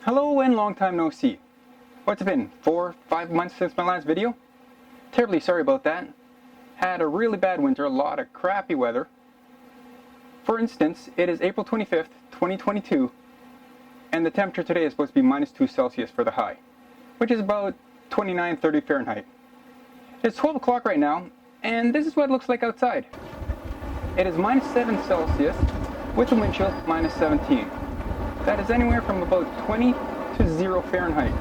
Hello and long time no see. What's it been, 4-5 months since my last video? Terribly sorry about that. Had a really bad winter, a lot of crappy weather. For instance, it is April 25th, 2022, and the temperature today is supposed to be -2 Celsius for the high, which is about 29-30 Fahrenheit. It's 12 o'clock right now, and this is what it looks like outside. It is -7 Celsius, with the wind chill -17. That is anywhere from about 20 to 0 Fahrenheit.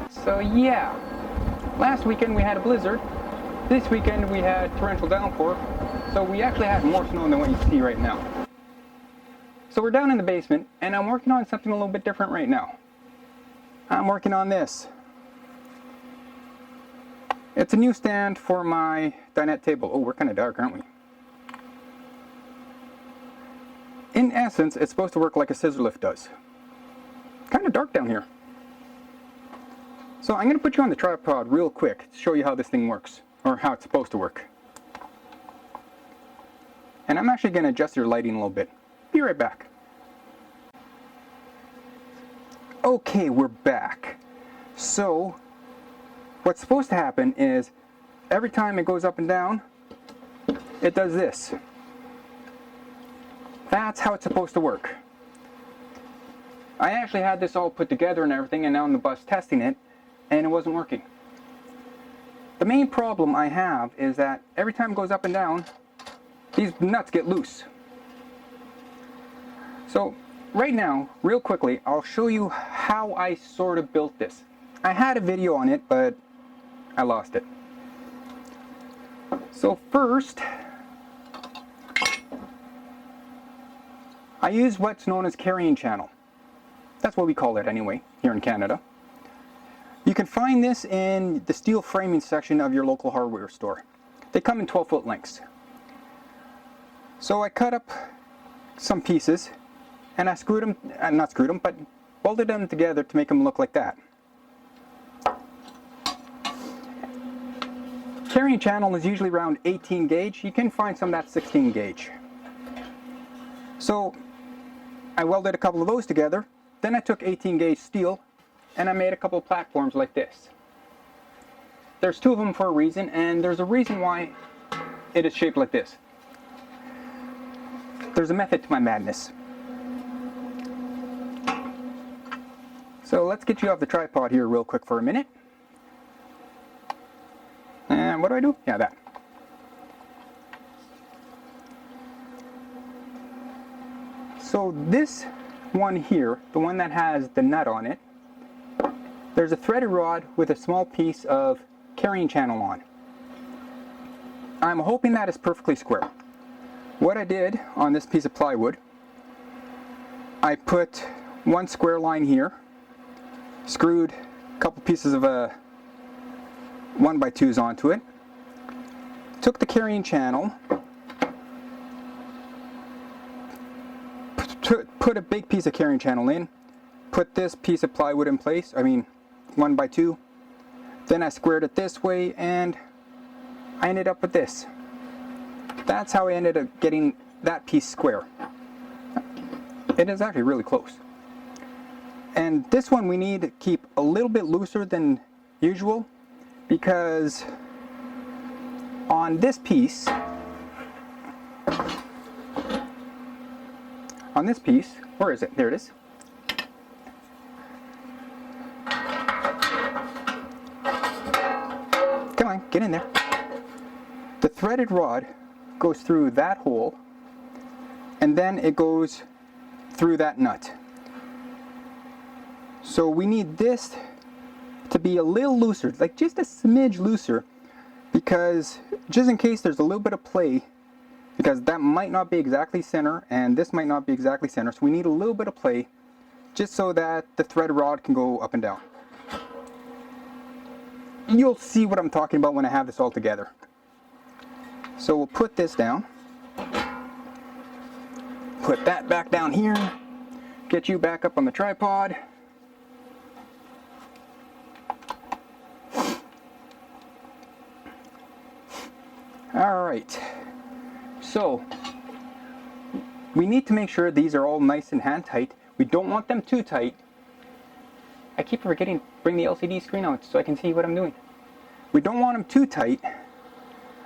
So yeah, last weekend we had a blizzard. This weekend we had torrential downpour. So we actually had more snow than what you see right now. So we're down in the basement and I'm working on something a little bit different right now. I'm working on this. It's a new stand for my dinette table. Oh, we're kind of dark, aren't we? In essence, it's supposed to work like a scissor lift does. Kind of dark down here. So I'm going to put you on the tripod real quick to show you how this thing works, or how it's supposed to work. And I'm actually going to adjust your lighting a little bit. Be right back. Okay, we're back. So, what's supposed to happen is, every time it goes up and down, it does this. That's how it's supposed to work. I actually had this all put together and everything, and now on the bus testing it, and it wasn't working. The main problem I have is that every time it goes up and down, these nuts get loose. So right now, real quickly, I'll show you how I sort of built this. I had a video on it, but I lost it. So first, I use what's known as carrying channel. That's what we call it anyway, here in Canada. You can find this in the steel framing section of your local hardware store. They come in 12-foot lengths. So I cut up some pieces and I screwed them, not screwed them, but welded them together to make them look like that. Carrying channel is usually around 18 gauge. You can find some that's 16 gauge. So I welded a couple of those together, then I took 18 gauge steel and I made a couple of platforms like this. There's two of them for a reason, and there's a reason why it is shaped like this. There's a method to my madness. So let's get you off the tripod here real quick for a minute. And what do? Yeah, that. So this one here, the one that has the nut on it, there's a threaded rod with a small piece of carrying channel on. I'm hoping that is perfectly square. What I did on this piece of plywood, I put one square line here, screwed a couple pieces of 1x2s onto it, took the carrying channel, put a big piece of carrying channel in, put this piece of plywood in place, 1x2, then I squared it this way and I ended up with this. That's how I ended up getting that piece square. It is actually really close. And this one we need to keep a little bit looser than usual, because on this piece, where is it? There it is. Come on, get in there. The threaded rod goes through that hole, and then it goes through that nut. So we need this to be a little looser, like just a smidge looser, because just in case there's a little bit of play, because that might not be exactly center and this might not be exactly center, so we need a little bit of play just so that the thread rod can go up and down. You'll see what I'm talking about when I have this all together. So we'll put this down, put that back down here, get you back up on the tripod. Alright, so we need to make sure these are all nice and hand tight. We don't want them too tight, I keep forgetting to bring the LCD screen out so I can see what I'm doing. We don't want them too tight,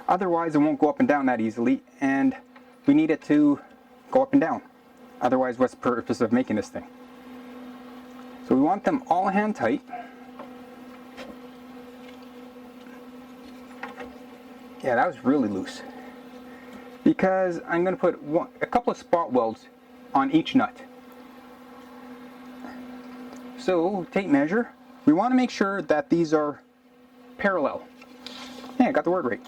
otherwise it won't go up and down that easily, and we need it to go up and down. Otherwise, what's the purpose of making this thing? So we want them all hand tight. Yeah, that was really loose. Because I'm going to put a couple of spot welds on each nut. So, tape measure. We want to make sure that these are parallel. Yeah, I got the word right.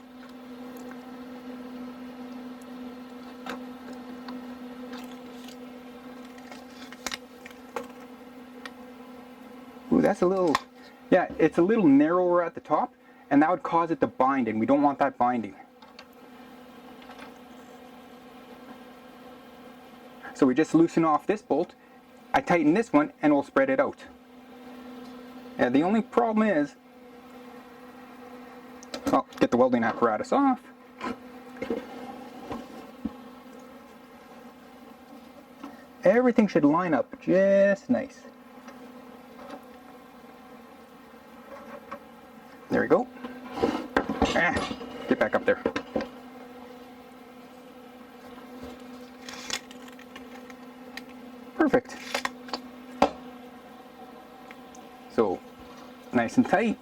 Ooh, that's a little, yeah, it's a little narrower at the top, and that would cause it to bind, and we don't want that binding. So we just loosen off this bolt, I tighten this one, and we'll spread it out. And the only problem is, well, get the welding apparatus off. Everything should line up just nice. There we go. Get back up there. Perfect. So, nice and tight.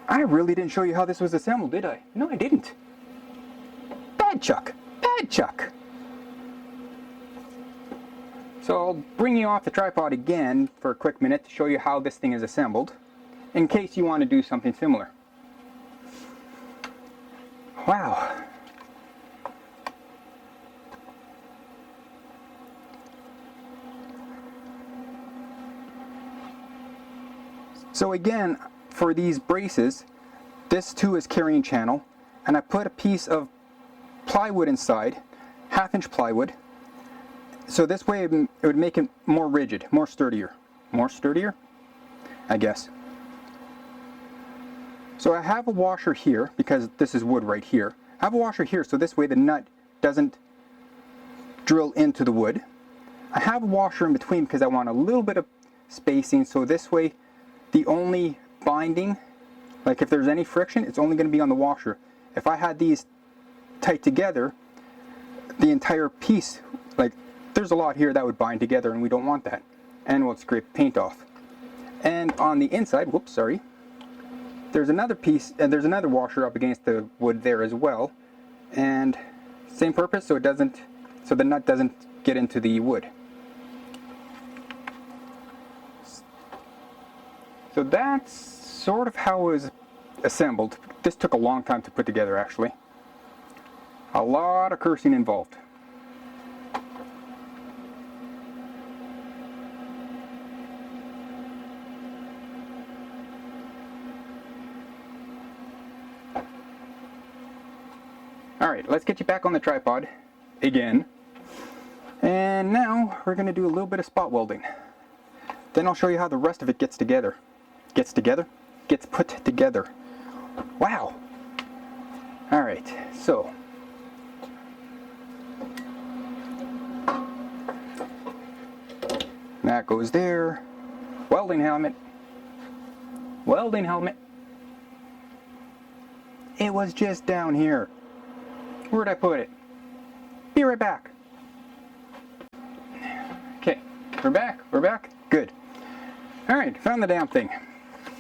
I really didn't show you how this was assembled, did I? No, I didn't. Bad Chuck. Bad Chuck. So I'll bring you off the tripod again for a quick minute to show you how this thing is assembled, in case you want to do something similar. Wow. So again, for these braces, this too is carrying channel, and I put a piece of plywood inside, 1/2-inch plywood. So this way it would make it more rigid, more sturdier. More sturdier? I guess. So I have a washer here, because this is wood right here. I have a washer here, so this way the nut doesn't drill into the wood. I have a washer in between because I want a little bit of spacing, so this way the only binding, like if there's any friction, it's only going to be on the washer. If I had these tight together, the entire piece, like there's a lot here that would bind together, and we don't want that, and we'll scrape paint off. And on the inside, whoops, sorry, there's another piece, and there's another washer up against the wood there as well, and same purpose, so it doesn't, so the nut doesn't get into the wood. So that's sort of how it was assembled. This took a long time to put together, actually. A lot of cursing involved. Alright, let's get you back on the tripod again. And now we're going to do a little bit of spot welding. Then I'll show you how the rest of it gets together. Gets together? Gets put together. Wow! Alright, so that goes there. Welding helmet. Welding helmet. It was just down here. Where'd I put it? Be right back. Okay, we're back. We're back. Good. Alright, found the damn thing.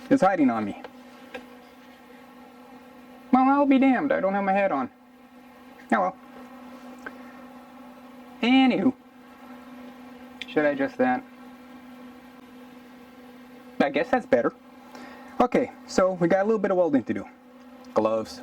It's hiding on me. Well, I'll be damned. I don't have my head on. Oh well. Anywho. Should I adjust that? I guess that's better. Okay, so we got a little bit of welding to do. Gloves.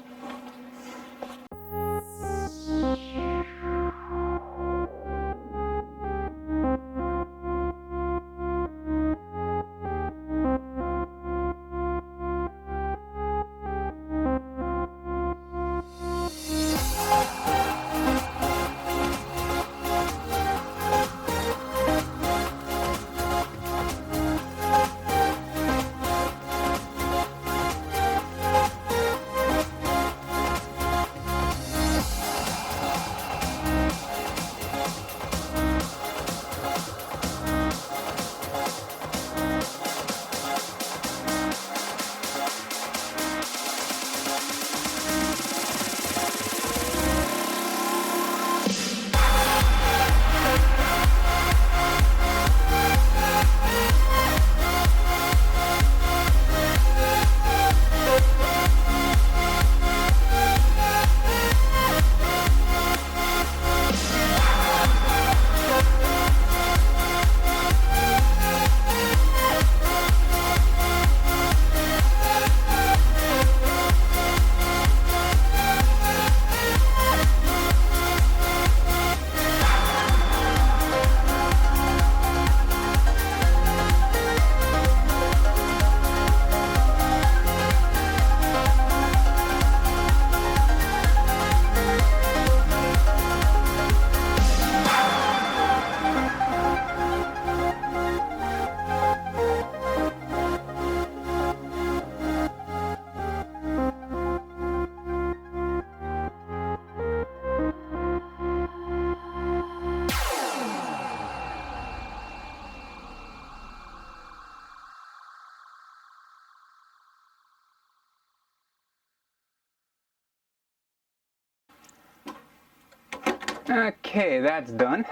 Okay, that's done.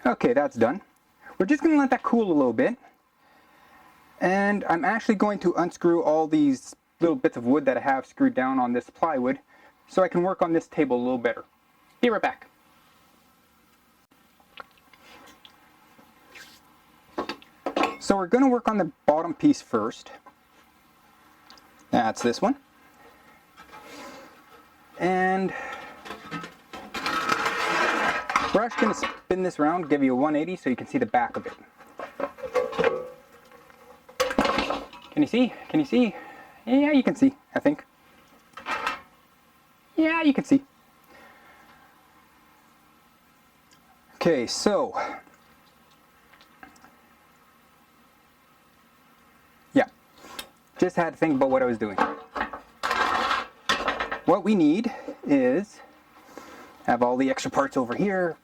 Okay, that's done. We're just going to let that cool a little bit. And I'm actually going to unscrew all these little bits of wood that I have screwed down on this plywood so I can work on this table a little better. Be right back. So we're going to work on the bottom piece first. That's this one. And we're actually going to spin this around, give you a 180 so you can see the back of it. Can you see? Can you see? Yeah, you can see, I think. Yeah, you can see. Okay, so yeah, just had to think about what I was doing. What we need is have all the extra parts over here.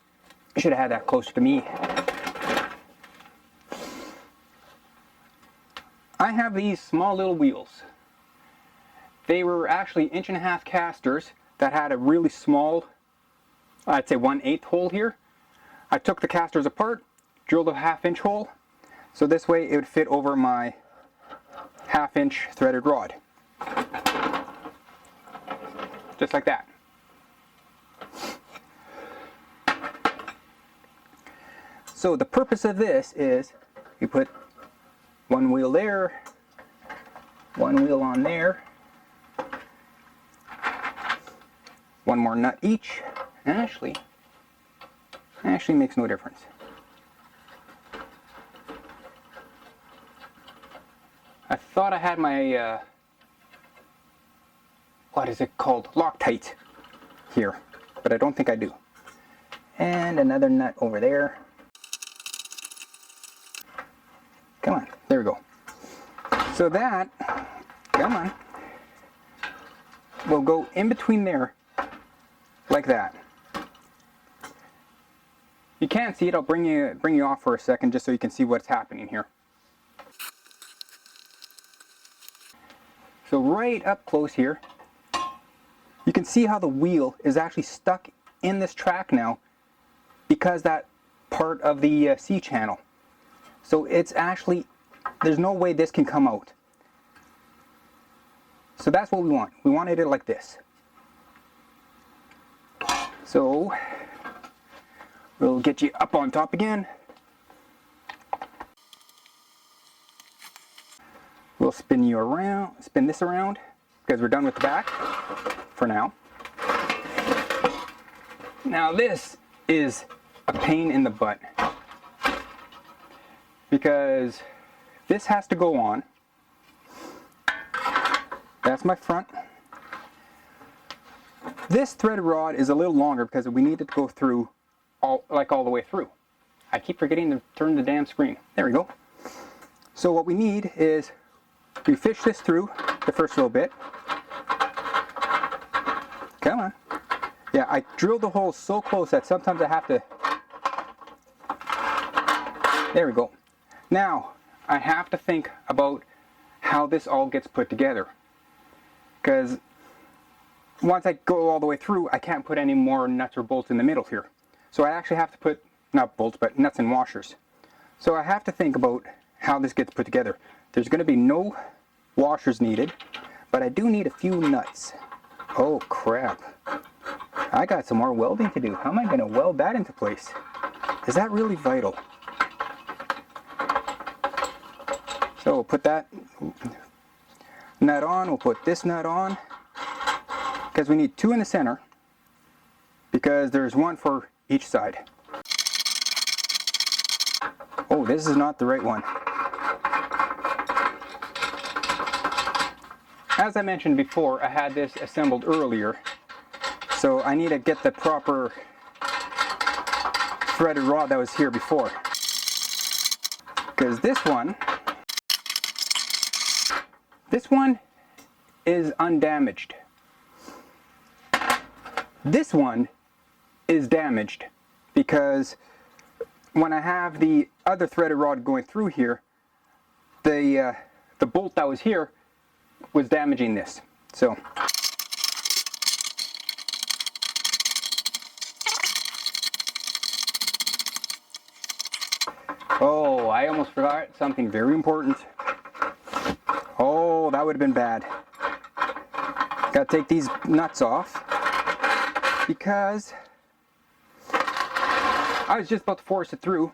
Should have had that closer to me. I have these small little wheels. They were actually 1.5-inch casters that had a really small, I'd say 1/8 hole here. I took the casters apart, drilled a 1/2-inch hole, so this way it would fit over my 1/2-inch threaded rod. Just like that. So the purpose of this is you put one wheel there, one wheel on there, one more nut each, and actually makes no difference. I thought I had my what is it called? Loctite here, but I don't think I do. And another nut over there. Come on, there we go. So that, come on, will go in between there, like that. You can't see it, I'll bring you off for a second just so you can see what's happening here. So right up close here, you can see how the wheel is actually stuck in this track now because that part of the C channel. So it's actually, there's no way this can come out. So that's what we want. We wanted it like this. So we'll get you up on top again. We'll spin you around, spin this around, because we're done with the back for now. Now this is a pain in the butt, because this has to go on. That's my front. This threaded rod is a little longer because we need it to go through all the way through. I keep forgetting to turn the damn screen. There we go. So what we need is we fish this through the first little bit. Come on. Yeah, I drilled the hole so close that sometimes I have to. There we go. Now I have to think about how this all gets put together, because once I go all the way through, I can't put any more nuts or bolts in the middle here. So I actually have to put, not bolts, but nuts and washers. So I have to think about how this gets put together. There's going to be no washers needed, but I do need a few nuts. Oh crap. I got some more welding to do. How am I going to weld that into place? Is that really vital? So we'll put that nut on, we'll put this nut on, because we need two in the center, because there's one for each side. Oh, this is not the right one. As I mentioned before, I had this assembled earlier, so I need to get the proper threaded rod that was here before, because this one is undamaged. This one is damaged because when I have the other threaded rod going through here, the bolt that was here was damaging this. So Oh, I almost forgot something very important. Oh, that would have been bad. Gotta take these nuts off because I was just about to force it through,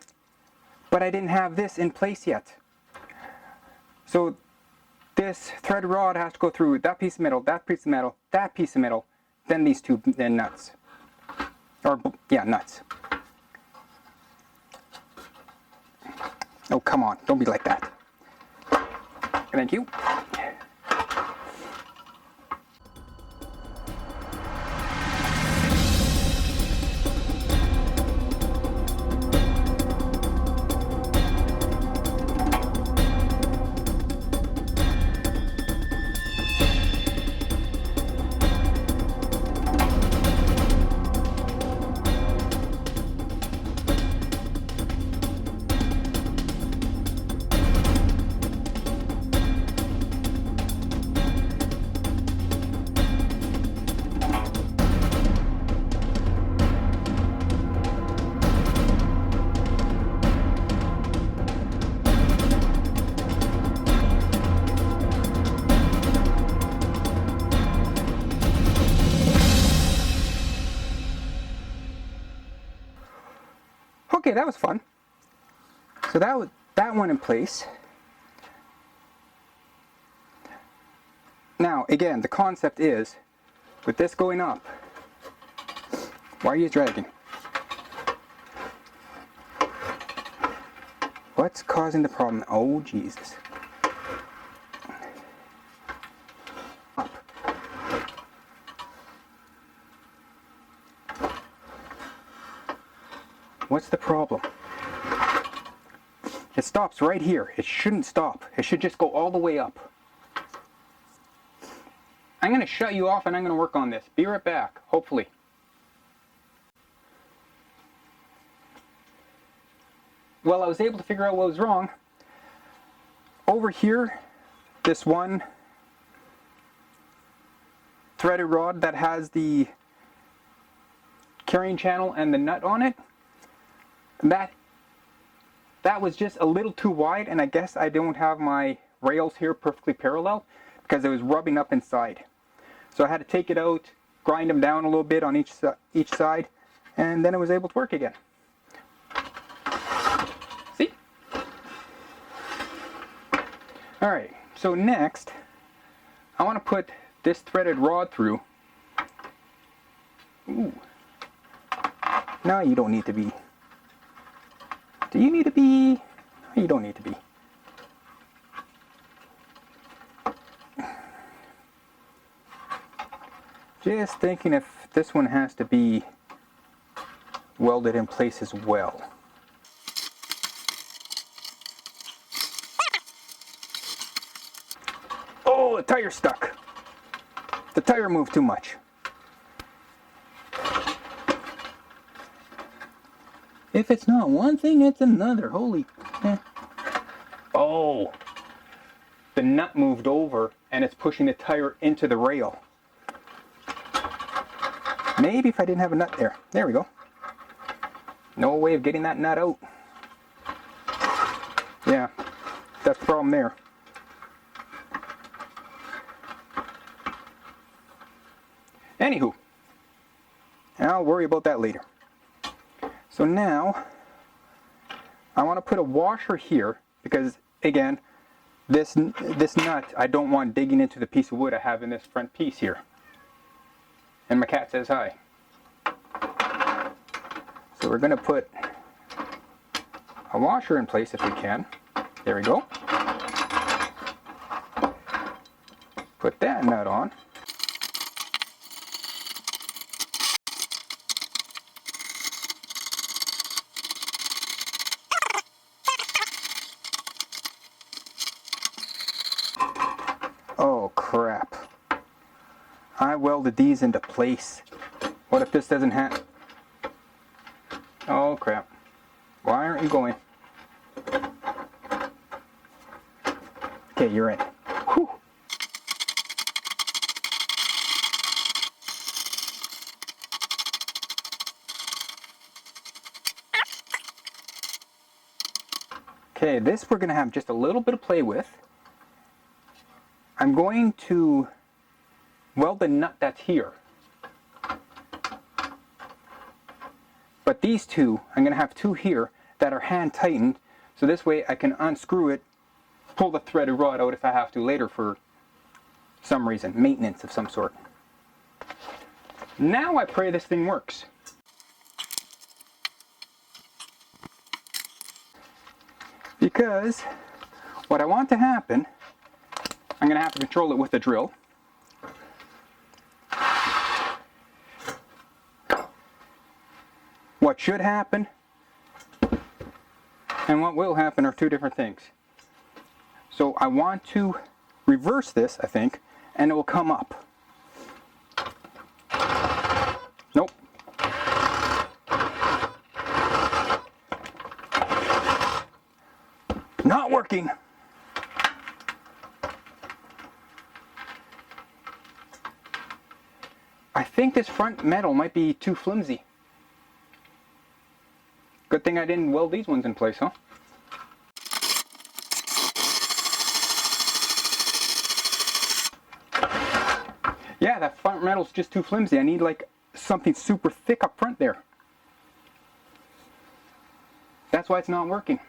but I didn't have this in place yet. So this threaded rod has to go through that piece of metal, that piece of metal, that piece of metal, then these two nuts. Or, yeah, nuts. Oh, come on, don't be like that. Thank you. Okay, that was fun. So that went in place. Now, again, the concept is, with this going up, why are you dragging? What's causing the problem? Oh, Jesus. Up. What's the problem? It stops right here. It shouldn't stop. It should just go all the way up. I'm going to shut you off and I'm going to work on this. Be right back, hopefully. Well, I was able to figure out what was wrong. Over here, this one threaded rod that has the carrying channel and the nut on it, that was just a little too wide, and I guess I don't have my rails here perfectly parallel because it was rubbing up inside. So I had to take it out, grind them down a little bit on each side, and then it was able to work again. See? Alright, so next I want to put this threaded rod through. Ooh. No, you don't need to be. Do you need to be? You don't need to be. Just thinking if this one has to be welded in place as well. Oh, the tire's stuck. The tire moved too much. If it's not one thing, it's another. Holy. Oh, the nut moved over and it's pushing the tire into the rail. Maybe if I didn't have a nut there. There we go. No way of getting that nut out. Yeah, that's the problem there. Anywho, I'll worry about that later. So now, I want to put a washer here because, again, this nut I don't want digging into the piece of wood I have in this front piece here. And my cat says hi. So we're going to put a washer in place if we can. There we go. Put that nut on. Oh crap. I welded these into place. What if this doesn't have... Oh crap. Why aren't you going? Okay, you're in. Whew. Okay, this we're going to have just a little bit of play with. I'm going to weld the nut that's here. But these two, I'm going to have two here that are hand tightened, so this way I can unscrew it, pull the threaded rod out if I have to later for some reason, maintenance of some sort. Now I pray this thing works. Because what I want to happen, I'm going to have to control it with a drill. What should happen and what will happen are two different things. So I want to reverse this, I think, and it will come up. Nope. Not working. I think this front metal might be too flimsy. Good thing I didn't weld these ones in place, huh? Yeah, that front metal's just too flimsy. I need like something super thick up front there. That's why it's not working.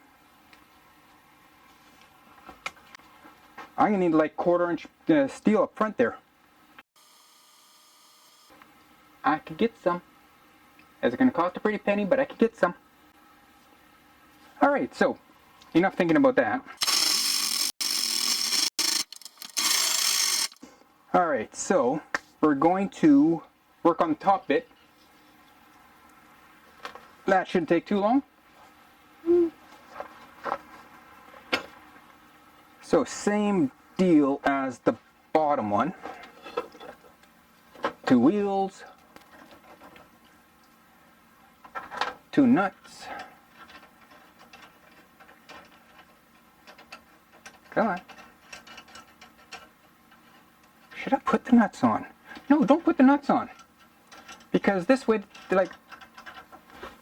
I'm gonna need like 1/4 inch steel up front there. I could get some. It's gonna cost a pretty penny, but I could get some. Alright, so enough thinking about that. Alright, so we're going to work on the top bit. That shouldn't take too long. So same deal as the bottom one. 2 wheels, 2 nuts. Come on. Should I put the nuts on? No, don't put the nuts on. Because this way, like,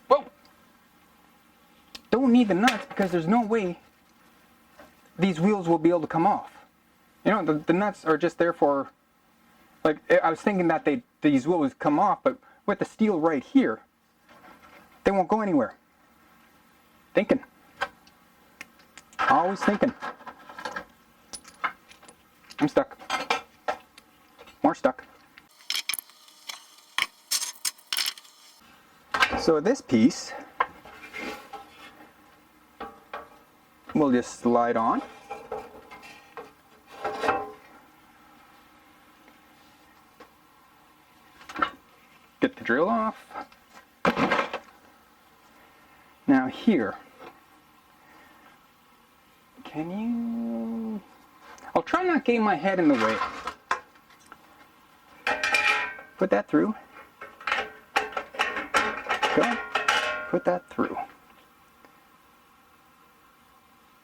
whoa! Don't need the nuts because there's no way these wheels will be able to come off. You know, the nuts are just there for, like, I was thinking that these wheels would come off, but with the steel right here, they won't go anywhere. Thinking. Always thinking. I'm stuck. More stuck. So this piece we'll just slide on. Get the drill off. Now here, can you... I'll try not getting my head in the way. Put that through. Go. Put that through.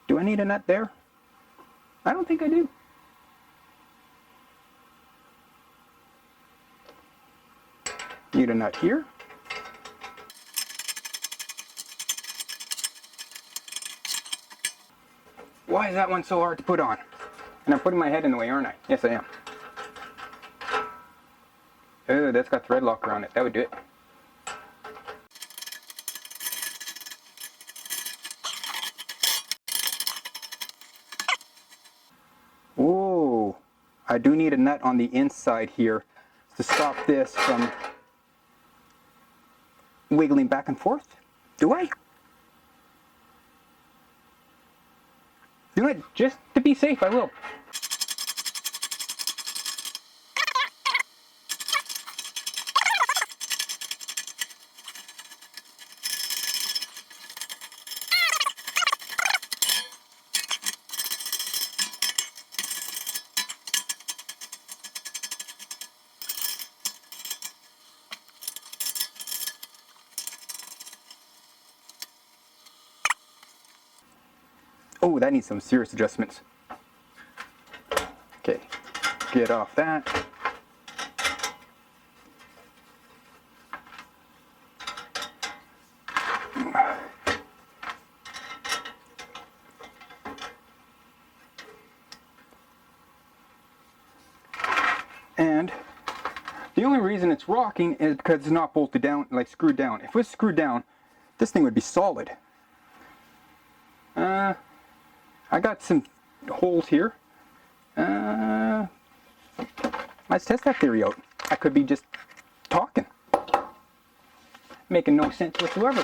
Do I need a nut there? I don't think I do. Need a nut here. Why is that one so hard to put on? And I'm putting my head in the way, aren't I? Yes, I am. Oh, that's got thread locker on it. That would do it. Whoa! I do need a nut on the inside here to stop this from wiggling back and forth. Do I? Do it just to be safe, I will. Oh, that needs some serious adjustments. Okay, get off that. And the only reason it's rocking is because it's not bolted down, like screwed down. If it was screwed down, this thing would be solid. I got some holes here. Let's test that theory out. I could be just talking, making no sense whatsoever.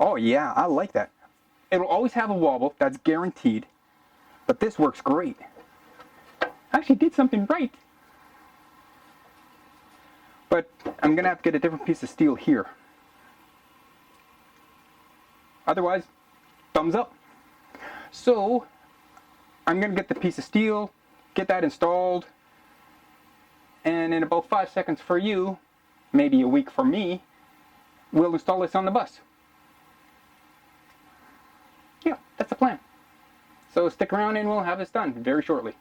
Oh yeah, I like that. It'll always have a wobble, that's guaranteed. But this works great. I actually did something right. But I'm gonna have to get a different piece of steel here. Otherwise, thumbs up. So, I'm gonna get the piece of steel, get that installed, and in about 5 seconds for you, maybe a week for me, we'll install this on the bus. Yeah, that's the plan. So stick around and we'll have this done very shortly.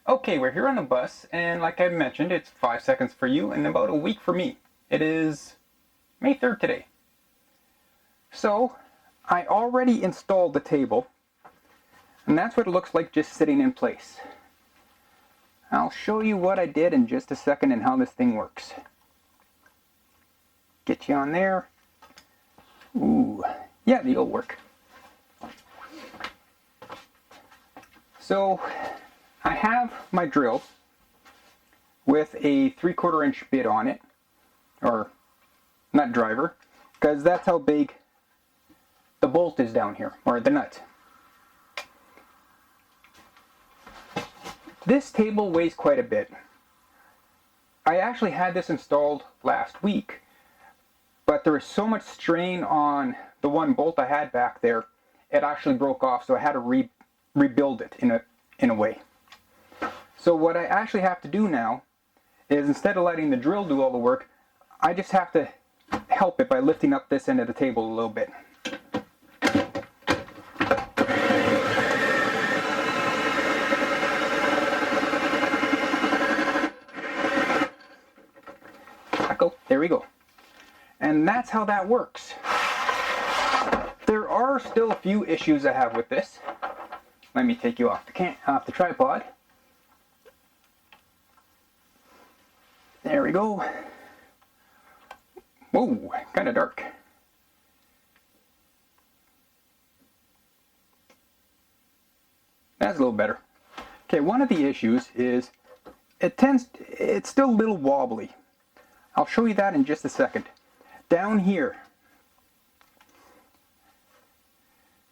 Okay, we're here on the bus, and like I mentioned, it's 5 seconds for you and about a week for me. It is May 3rd today. So, I already installed the table, and that's what it looks like just sitting in place. I'll show you what I did in just a second and how this thing works. Get you on there. Ooh, yeah, it'll work. So, I have my drill with a 3/4 inch bit on it, or nut driver, because that's how big the bolt is down here, or the nut. This table weighs quite a bit. I actually had this installed last week, but there was so much strain on the one bolt I had back there, it actually broke off, so I had to rebuild it in a way. So what I actually have to do now is, instead of letting the drill do all the work, I just have to help it by lifting up this end of the table a little bit. There we go. And that's how that works. There are still a few issues I have with this. Let me take you off the tripod. There we go. Whoa, kind of dark. That's a little better. Okay, one of the issues is it's still a little wobbly. I'll show you that in just a second. Down here,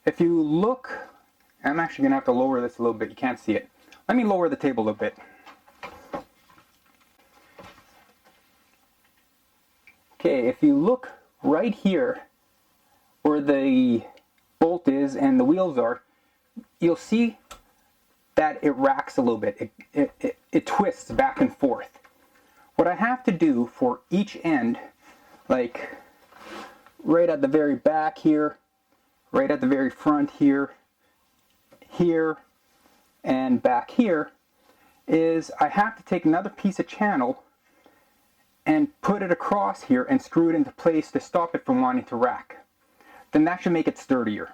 if you look, I'm actually going to have to lower this a little bit, you can't see it. Let me lower the table a little bit. Okay, if you look right here where the bolt is and the wheels are, you'll see that it racks a little bit. It twists back and forth. What I have to do for each end, like right at the very back here, right at the very front here, here, and back here, is I have to take another piece of channel and put it across here and screw it into place to stop it from wanting to rack. Then that should make it sturdier.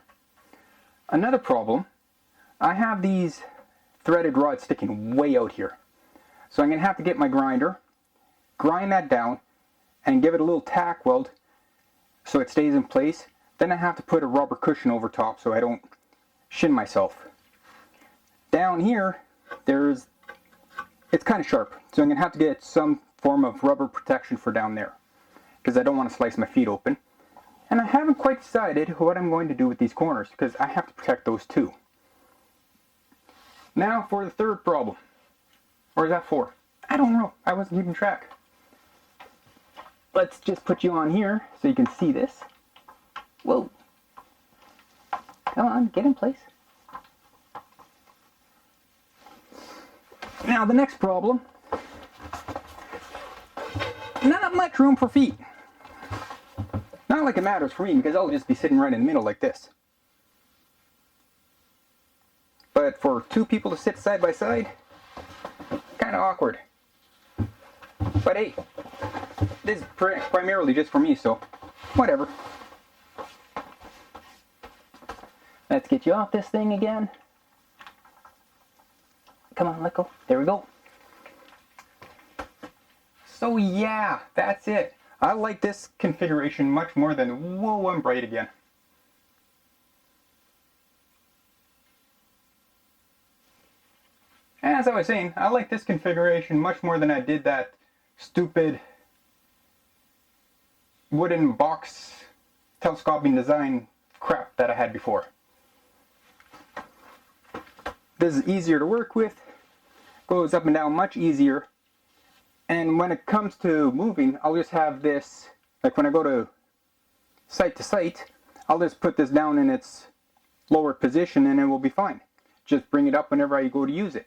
Another problem, I have these threaded rods sticking way out here. So I'm going to have to get my grinder, grind that down, and give it a little tack weld so it stays in place. Then I have to put a rubber cushion over top so I don't shin myself. Down here, it's kind of sharp, so I'm going to have to get some form of rubber protection for down there, because I don't want to slice my feet open. And I haven't quite decided what I'm going to do with these corners, because I have to protect those too. Now for the third problem. Or is that 4? I don't know. I wasn't keeping track. Let's just put you on here so you can see this. Whoa. Come on, get in place. Now the next problem. Not much room for feet. Not like it matters for me, because I'll just be sitting right in the middle like this. But for 2 people to sit side by side, kind of awkward. But hey, this is primarily just for me, so whatever. Let's get you off this thing again. Come on, let go. There we go. So yeah, that's it. I like this configuration much more than, whoa, I'm bright again. As I was saying, I like this configuration much more than I did that stupid wooden box telescoping design crap that I had before. This is easier to work with, goes up and down much easier, and when it comes to moving, I'll just have this, like when I go to site, I'll just put this down in its lower position and it will be fine. Just bring it up whenever I go to use it.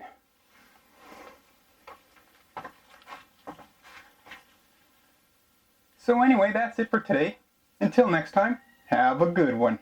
So anyway, that's it for today. Until next time, have a good one.